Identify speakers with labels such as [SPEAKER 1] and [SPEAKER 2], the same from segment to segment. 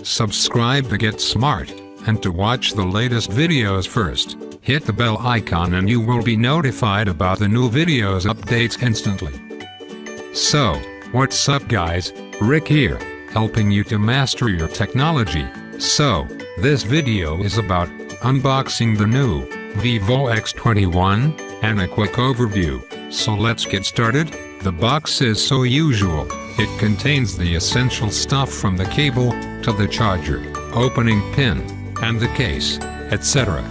[SPEAKER 1] Subscribe to get smart, and to watch the latest videos first, hit the bell icon and you will be notified about the new videos updates instantly. So, what's up guys, Rick here, helping you to master your technology. So, this video is about unboxing the new Vivo X21, and a quick overview. So let's get started. The box is so usual. It contains the essential stuff from the cable, to the charger, opening pin, and the case, etc.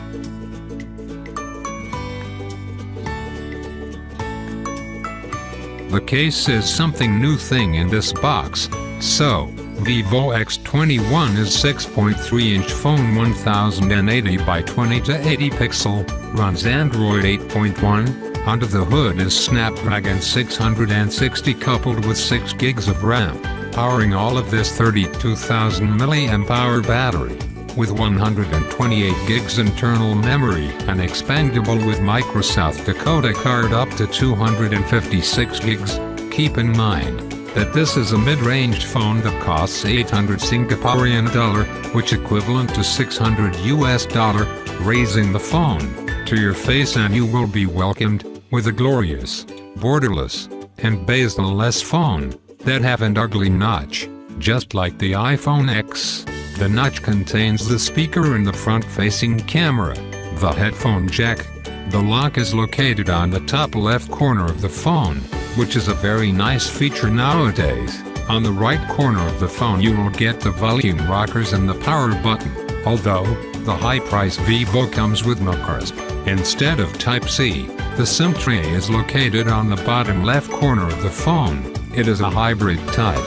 [SPEAKER 1] The case is something new thing in this box. So, Vivo X21 is 6.3-inch phone, 1080 by 2080 pixel, runs Android 8.1. Under the hood is Snapdragon 660 coupled with 6 gigs of RAM, powering all of this 32,000 mAh battery, with 128 gigs internal memory and expandable with Microsoft Dakota card up to 256 gigs. Keep in mind that this is a mid-range phone that costs 800 Singaporean dollar, which equivalent to $600 US, raising the phone to your face and you will be welcomed with a glorious, borderless, and bezel-less phone that have an ugly notch, just like the iPhone X. The notch contains the speaker and the front-facing camera, the headphone jack. The lock is located on the top left corner of the phone, which is a very nice feature nowadays. On the right corner of the phone you will get the volume rockers and the power button, although the high-price Vivo comes with no cusp. Instead of Type-C, the SIM tray is located on the bottom left corner of the phone. It is a hybrid type.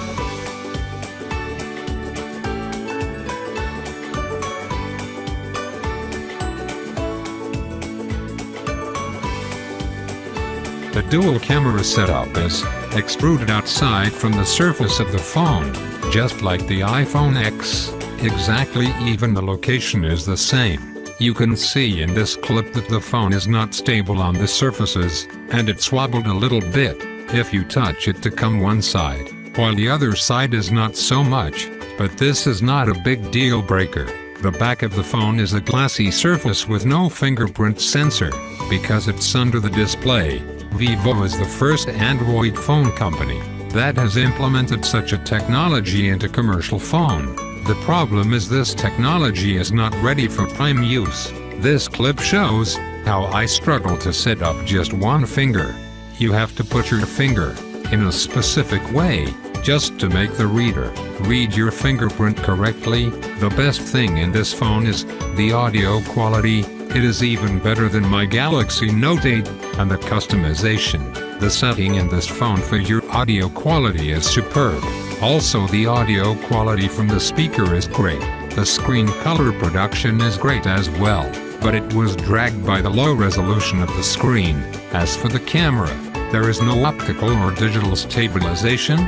[SPEAKER 1] The dual camera setup is extruded outside from the surface of the phone, just like the iPhone X. Exactly, even the location is the same. You can see in this clip that the phone is not stable on the surfaces, and it's wobbled a little bit if you touch it to come one side, while the other side is not so much, but this is not a big deal breaker. The back of the phone is a glassy surface with no fingerprint sensor, because it's under the display. Vivo is the first Android phone company that has implemented such a technology into commercial phone. The problem is this technology is not ready for prime use. This clip shows how I struggle to set up just one finger. You have to put your finger in a specific way just to make the reader read your fingerprint correctly. The best thing in this phone is the audio quality. It is even better than my Galaxy Note 8, and the customization. The setting in this phone for your audio quality is superb. Also, the audio quality from the speaker is great. The screen color production is great as well, but it was dragged by the low resolution of the screen. As for the camera, there is no optical or digital stabilization.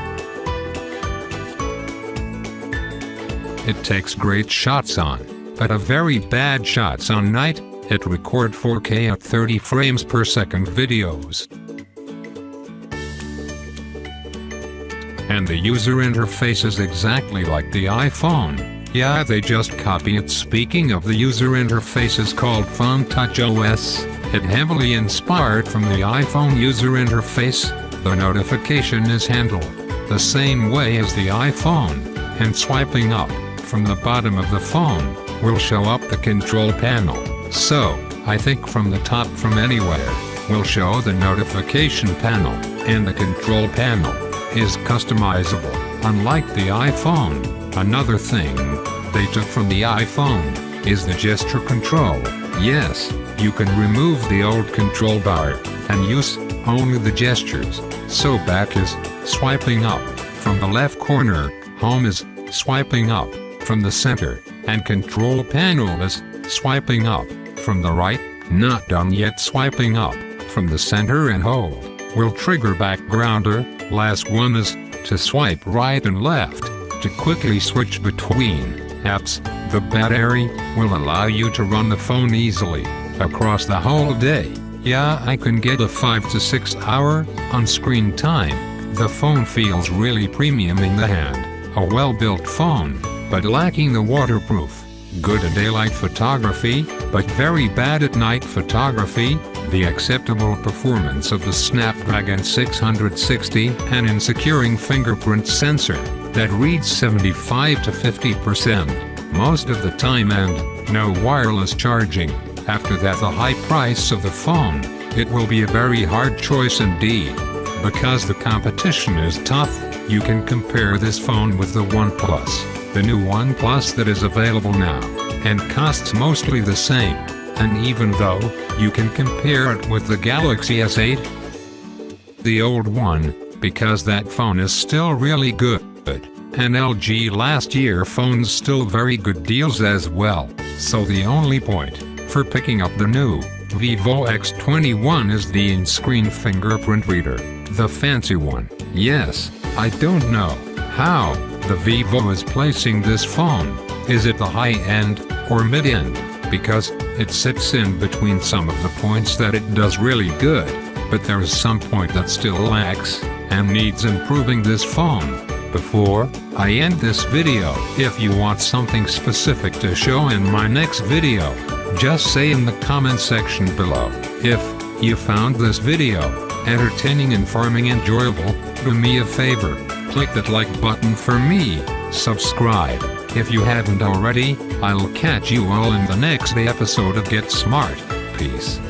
[SPEAKER 1] It takes great shots on, but a very bad shots on night. It record 4K at 30 frames per second videos. And the user interface is exactly like the iPhone. Yeah, they just copy it. Speaking of the user interface, is called Phone Touch OS. It heavily inspired from the iPhone user interface. The notification is handled the same way as the iPhone, and swiping up from the bottom of the phone will show up the control panel. So, I think from the top from anywhere will show the notification panel, and the control panel is customizable, unlike the iPhone. Another thing they took from the iPhone is the gesture control. Yes, you can remove the old control bar and use only the gestures. So back is swiping up from the left corner, home is swiping up from the center, and control panel is swiping up from the right. Not done yet. Swiping up from the center and hold will trigger backgrounder. Last one is to swipe right and left to quickly switch between apps. The battery will allow you to run the phone easily across the whole day. Yeah, I can get a 5 to 6 hour on-screen time. The phone feels really premium in the hand. A well-built phone. but lacking the waterproof. Good at daylight photography, but very bad at night photography. The acceptable performance of the Snapdragon 660 and in securing fingerprint sensor that reads 75 to 50% most of the time, and no wireless charging. After that, the high price of the phone. It will be a very hard choice indeed. Because the competition is tough, you can compare this phone with the OnePlus, the new OnePlus that is available now, and costs mostly the same. And even though, you can compare it with the Galaxy S8, the old one, because that phone is still really good. And LG last year phones still very good deals as well. So the only point for picking up the new Vivo X21 is the in-screen fingerprint reader, the fancy one. Yes, I don't know how the Vivo is placing this phone. Is it the high-end or mid-end? Because it sits in between some of the points that it does really good, but there is some point that still lacks and needs improving this phone. Before I end this video, if you want something specific to show in my next video, just say in the comment section below. If you found this video entertaining, informing, enjoyable, do me a favor, click that like button for me, subscribe if you haven't already. I'll catch you all in the next episode of Get Smart. Peace.